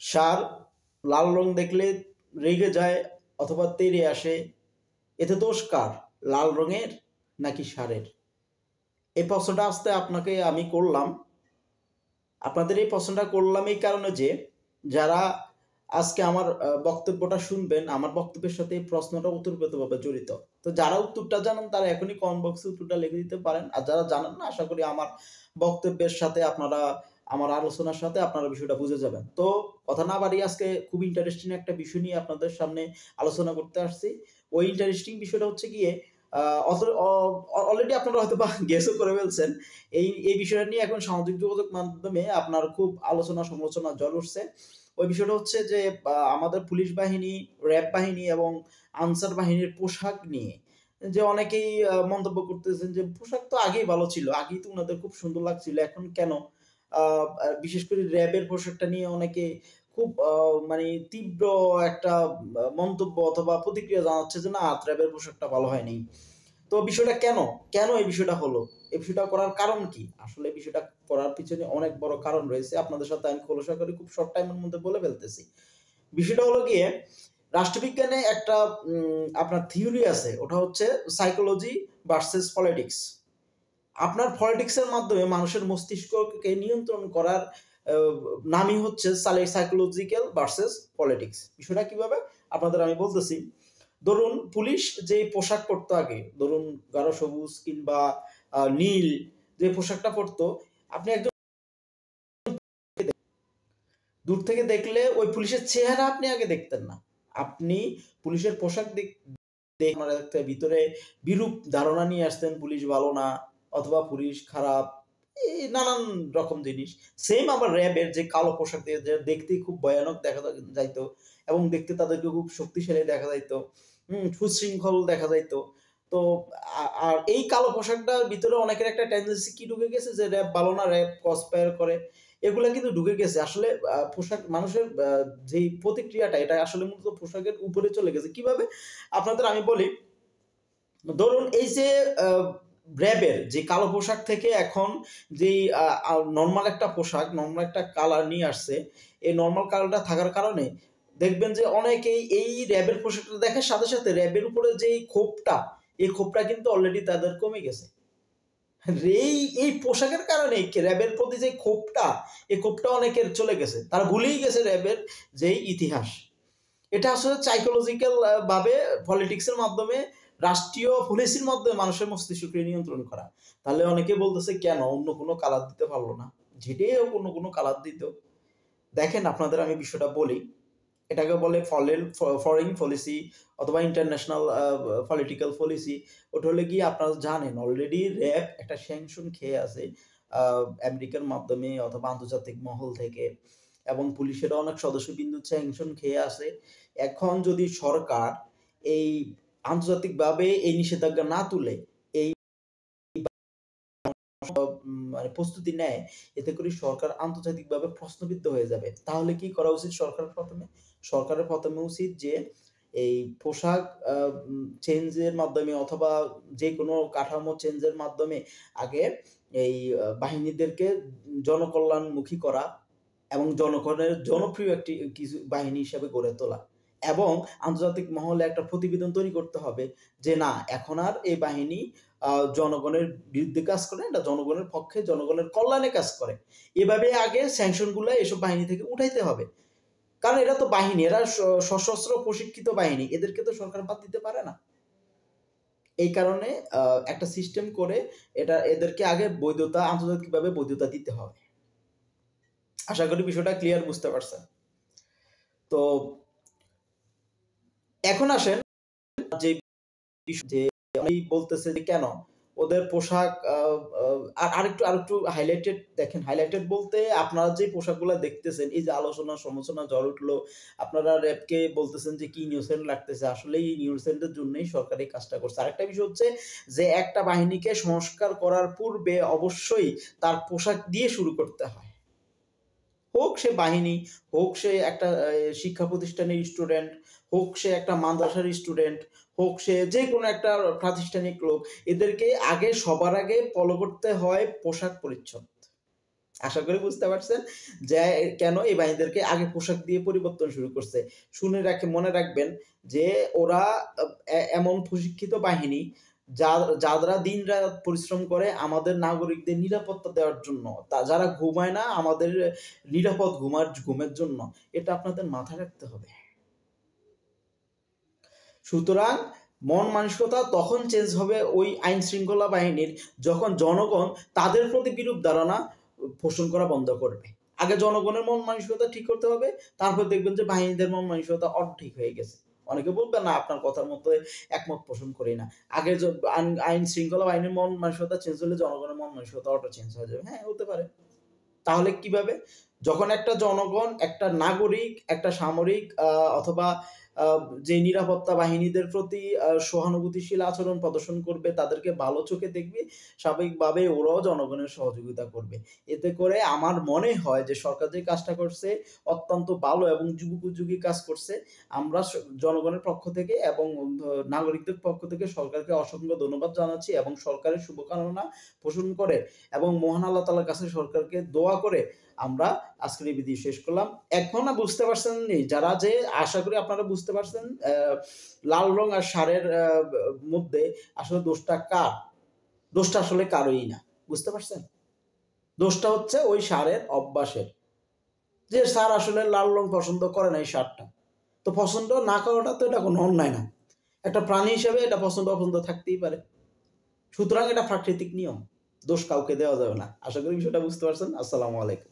ষাঁড় লাল রং দেখলে রেগে যায় অথবা তেড়ে আসে, এতে দোষ কার? লাল রঙের নাকি ষাঁড়ের? এই প্রশ্নটা আসতে আপনাকে আমি করলাম। আপনাদের এই প্রশ্নটা করলাম এই কারণে যে যারা আজকে আমার বক্তব্যটা শুনবেন, আমার বক্তব্যের সাথে এই প্রশ্নটা ওতপ্রোতভাবে জড়িত। তো যারা উত্তরটা জানেন তারা এখনই কমেন্ট বক্সে উত্তরটা লিখে দিতে পারেন। আর যারা জানেন না, আশা করি আমার বক্তব্যের সাথে আপনারা, আমার আলোচনার সাথে আপনারা বিষয়টা বুঝে যাবেন। তো কথা না বাড়িয়ে আজকে খুব ইন্টারেস্টিং একটা বিষয় নিয়ে আপনাদের সামনে আলোচনা করতে আসছি। ওই ইন্টারেস্টিং বিষয়টা হচ্ছে গিয়ে অলরেডি আপনারা হয়তো বা গেসও করে ফেলছেন। এই বিষয়টা নিয়ে এখন সামাজিক যোগাযোগ মাধ্যমে আপনার খুব আলোচনা সমালোচনা ঝড় উঠছে। ওই বিষয়টা হচ্ছে যে আমাদের পুলিশ বাহিনী, র‍্যাব বাহিনী এবং আনসার বাহিনীর পোশাক নিয়ে যে অনেকেই মন্তব্য করতেছেন যে পোশাক তো আগেই ভালো ছিল, আগেই তো উনাদের খুব সুন্দর লাগছিল, এখন কেন? বিশেষ করে র‍্যাবের পোশাকটা নিয়ে অনেকে খুব মানে তীব্র একটা মন্তব্য অথবা প্রতিক্রিয়া জানাচ্ছে যে না, র‍্যাবের পোশাকটা ভালো হয়নি। তো বিষয়টা কেন? কেন এই বিষয়টা হলো? এই বিষয়টা করার কারণ কি? আসলে এই বিষয়টা করার পিছনে অনেক বড় কারণ রয়েছে। আপনাদের সাথে আমি খোলসা করে খুব শর্ট টাইমের মধ্যে বলে ফেলতেছি। বিষয়টা হলো গিয়ে রাষ্ট্রবিজ্ঞানে একটা আপনার থিওরি আছে। ওটা হচ্ছে সাইকোলজি ভার্সেস পলিটিক্স। আপনার পলিটিক্স এর মাধ্যমে মানুষের মস্তিষ্ককে নিয়ন্ত্রণ করার আ নামই হচ্ছে সাইকোলজিক্যাল ভার্সেস পলিটিক্স। বিষয়টা কিভাবে? আপনাদের আমি বলতেছি। ধরুন পুলিশ যে পোশাক পরতো আগে, ধরুন গাঢ় সবুজ কিংবা নীল যে পোশাকটা পরতো, আপনি একজন দূর থেকে দেখলে ওই পুলিশের চেহারা আপনি আগে দেখতেন না। আপনি পুলিশের পোশাক দেখে আপনার একটা ভিতরে বিরূপ ধারণা নিয়ে আসতেন, পুলিশ ভালো না অথবা পুলিশ খারাপ, এই নানান রকম জিনিস। সেম আবার র‍্যাবের যে কালো পোশাক দিয়ে যে দেখতে খুব ভয়ানক দেখা যাইতো এবং দেখতে তাদেরকে খুব শক্তিশালী দেখা যাইতো। সুশৃঙ্খল দেখা যাইতো। তো আর এই কালো পোশাকটার ভিতরে অনেকের একটা টেনডেন্সি কি ঢুকে গেছে যে র‍্যাব ভালো না, র‍্যাব কসপায়ার করে। এগুলা কিন্তু ঢুকে গেছে। আসলে পোশাক মানুষের যেই প্রতিক্রিয়াটা এটা আসলে মূলত পোশাকের উপরে চলে গেছে। কিভাবে? আপনাদের আমি বলি, ধরুন এই যে আ র‍্যাবের যে কালো পোশাক থেকে এখন যেই নরমাল একটা পোশাক, নরমাল একটা কালার নিয়ে আসছে। এই নরমাল কালারটা থাকার কারণে দেখবেন যে অনেকেই এই র‍্যাবের পোশাকটা দেখার সাথে, সাথে র‍্যাবের উপরে যেই ক্ষোভটা, এই ক্ষোভটা কিন্তু অলরেডি তাদের কমে গেছে। এই পোশাকের কারণে র‍্যাবের প্রতি যে ক্ষোভটা, এই ক্ষোভটা অনেকের চলে গেছে। তারা ভুলেই গেছে র‍্যাবের যেই ইতিহাস। এটা আসলে সাইকোলজিক্যাল ভাবে পলিটিক্স এর মাধ্যমে, রাষ্ট্রীয় পলিসির মাধ্যমে মানুষের মস্তিষ্ককে নিয়ন্ত্রণ করা। তাহলে অনেকে বলতেছে কেন অন্য কোনো কালার দিতে পারলো না? যেটাই হোক অন্য কোনো কালার দিত। দেখেন আপনাদের আমি বিষয়টা বলি। এটাকে বলে ফরেন পলিসি অথবা ইন্টারন্যাশনাল পলিটিক্যাল পলিসি। ওটা হলে গিয়ে আপনারা জানেন অলরেডি র‍্যাব একটা স্যাংশন খেয়ে আছে আ আমেরিকার মাধ্যমে অথবা আন্তর্জাতিক মহল থেকে, এবং পুলিশেরও অনেক সদস্যবৃন্দ স্যাংশন খেয়ে আছে। এখন যদি সরকার এই আন্তর্জাতিকভাবে এই নিষেধাজ্ঞা না তুলে, এই মানে প্রস্তুতি নেয়, এতে করে সরকার আন্তর্জাতিকভাবে প্রশ্নবিদ্ধ হয়ে যাবে। তাহলে কি করা উচিত সরকারের প্রথমে? সরকারের প্রথমে উচিত যে এই পোশাক আ চেঞ্জের মাধ্যমে অথবা যেকোনো কাঠামো চেঞ্জের মাধ্যমে আগে এই বাহিনীদেরকে জনকল্যাণমুখী করা এবং জনগণের জনপ্রিয় একটি কিছু বাহিনী হিসেবে গড়ে তোলা। এবং আন্তর্জাতিক মহলে একটা প্রতিবেদন তৈরি করতে হবে যে না, এখন আর এই বাহিনী জনগণের বিরুদ্ধে কাজ করে না, এটা জনগণের পক্ষে, জনগণের কল্যাণে কাজ করে। এভাবে আগে স্যাংশন গুলা এসব বাহিনী থেকে উঠাইতে হবে। কারণ এরা তো বাহিনী, এরা সশস্ত্র প্রশিক্ষিত বাহিনী। এদেরকে তো সরকার বাদ দিতে পারে না। এই কারণে একটা সিস্টেম করে এদেরকে আগে বৈধতা, আন্তর্জাতিকভাবে বৈধতা দিতে হবে। আশা করি বিষয়টা ক্লিয়ার বুঝতে পারছেন। তো এখন আসেন যে আমি বলতেছে যে কেন ওদের পোশাক আরেকটু হাইলাইটেড দেখেন। হাইলাইটেড বলতে আপনারা যে পোশাকগুলা দেখতেছেন, এই যে আলোচনা সমালোচনা ঝড় উঠলো, আপনারা র‍্যাবকে বলতেছেন যে কি ইনোসেন্ট লাগতেছে। আসলে এই ইনোসেন্টের জন্যই সরকার এই কাজটা করছে। আরেকটা বিষয় হচ্ছে যে একটা বাহিনীকে সংস্কার করার পূর্বে অবশ্যই তার পোশাক দিয়ে শুরু করতে হয়। হোক সে বাহিনী, হোক সে একটা শিক্ষা প্রতিষ্ঠানের স্টুডেন্ট, হোক সে একটা মাদ্রাসার স্টুডেন্ট, হোক সে যেকোনো একটা প্রাতিষ্ঠানিক লোক, এদেরকে সবার আগে ফলো করতে হয় পোশাক পরিচ্ছদ। আশা করি বুঝতে পারছেন যে কেন এই বাহিনীদেরকে আগে পোশাক দিয়ে পরিবর্তন শুরু করছে। মনে রাখবেন যে ওরা এমন প্রশিক্ষিত বাহিনী যারা দিন-রাত পরিশ্রম করে আমাদের নাগরিকদের নিরাপত্তা দেওয়ার জন্য। যারা ঘুমায় না আমাদের নিরাপদ ঘুমের জন্য। এটা আপনাদের মাথায় রাখতে হবে। সুতরাং মন মানসিকতা তখন চেঞ্জ হবে ওই আইন শৃঙ্খলা বাহিনীর যখন জনগণ তাদের প্রতি বিরূপ ধারণা পোষণ করা বন্ধ করবে। আগে জনগণের মন মানসিকতা ঠিক করতে হবে, তারপর দেখবেন যে বাহিনীদের মন মানসিকতা ঠিক হয়ে গেছে। অনেকে বলবে না আপনার কথার মতো একমত পোষণ করি না। আগে আইন শৃঙ্খলা বাহিনীর মন মানসিকতা চেঞ্জ হলে জনগণের মন মানসিকতা চেঞ্জ হয়ে যাবে। হ্যাঁ, হতে পারে। তাহলে কিভাবে? যখন একটা জনগণ, একটা নাগরিক, একটা সামরিক অথবা যে নিরাপত্তা বাহিনীদের প্রতি সহানুভূতিশীল আচরণ প্রদর্শন করবে, তাদেরকে ভালো চোখে দেখবে, স্বাভাবিকভাবে ওরাও জনগণের সহযোগিতা করবে। এতে করে আমার মনে হয় যে সরকার যে কাজটা করছে অত্যন্ত ভালো এবং যুগোপযোগী কাজ করছে। আমরা জনগণের পক্ষ থেকে এবং নাগরিকদের পক্ষ থেকে সরকারকে অসংখ্য ধন্যবাদ জানাচ্ছি এবং সরকারের শুভকামনা পোষণ করে এবং মহান আল্লাহ তাআলার কাছে সরকারকে দোয়া করে আমরা আজকের এই ভিডিও শেষ করলাম। এখন বুঝতে পারছেন যারা যে আশা করি আপনারা বুঝতে পারছেন লাল রং আর ষাঁড়ের মধ্যে আসলে দোষটা কার? দোষটা আসলে কারোই না। বুঝতে পারছেন? দোষটা হচ্ছে ওই ষাঁড়ের অভ্যাসের। যে ষাঁড় আসলে লাল রং পছন্দ করে না এই ষাঁড়টা। তো পছন্দ না করাটা তো এটা কোনো অন্যায় না। একটা প্রাণী হিসেবে এটা পছন্দ থাকতেই পারে। সুতরাং এটা প্রাকৃতিক নিয়ম। দোষ কাউকে দেওয়া যাবে না। আশা করি বিষয়টা বুঝতে পারছেন। আসসালামু আলাইকুম।